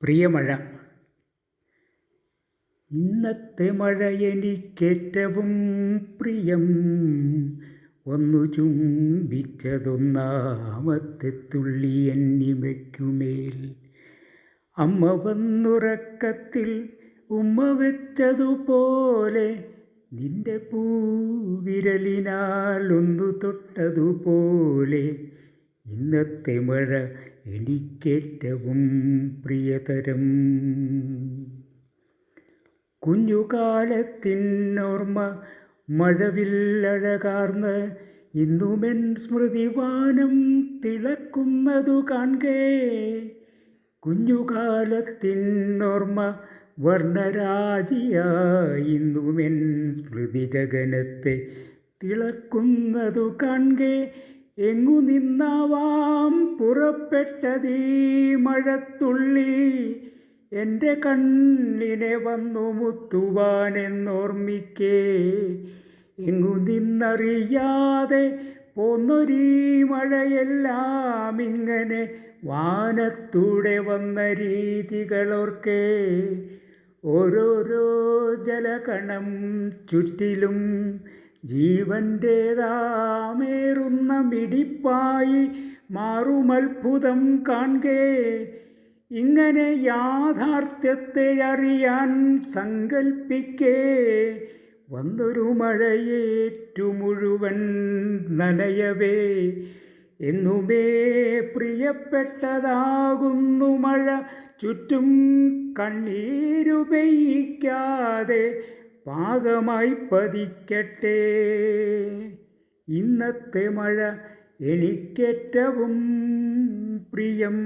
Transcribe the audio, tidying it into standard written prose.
പ്രിയമഴ. ഇന്നത്തെ മഴ എനിക്കേറ്റവും പ്രിയം, ഒന്നു ചുംബിച്ചതൊന്നാമത്തെ തുള്ളി എന്നിമയ്ക്കുമേൽ. അമ്മ വന്നുറക്കത്തിൽ ഉമ്മ വെച്ചതുപോലെ, നിന്റെ പൂവിരലിനാൽ ഒന്നു തൊട്ടതുപോലെ, ഇന്നത്തെ മഴ എനിക്കേറ്റവും പ്രിയതരം. കുഞ്ഞുകാലത്തിനോർമ്മ മഴവില്ലഴകാർന്ന് ഇന്നുമെൻ സ്മൃതിവാനം തിളക്കുന്നതു കാൺകേ. കുഞ്ഞുകാലത്തിനോർമ്മ വർണ്ണരാജിയായി ഇന്നുമെൻ സ്മൃതി ഗഗനത്തെ തിളക്കുന്നതു കാൺകേ. എങ്ങു നിന്നാവാം പുറപ്പെട്ടതീ മഴത്തുള്ളി, എൻ്റെ കണ്ണിനെ വന്നു മുത്തുവാനെന്നോർമ്മിക്കേ. എങ്ങു നിന്നറിയാതെ പോന്നൊരീ മഴയെല്ലാം ഇങ്ങനെ വാനത്തൂടെ വന്ന രീതികളോർക്കേ. ഓരോരോ ജലകണം ചുറ്റിലും ജീവൻ്റേതാമേറുന്ന മിടിപ്പായി മാറുമത്ഭുതം കാൺകേ. ഇങ്ങനെ യാഥാർത്ഥ്യത്തെ അറിയാൻ സങ്കൽപ്പിക്കേ, വന്നൊരു മഴയേറ്റു മുഴുവൻ നനയവേ. എന്നുമേ പ്രിയപ്പെട്ടതാകുന്നു മഴ, ചുറ്റും കണ്ണീരു പെയ്യിക്കാതെ പാകമായി പതിക്കട്ടെ. ഇന്നത്തെ മഴ എനിക്കേറ്റവും പ്രിയം.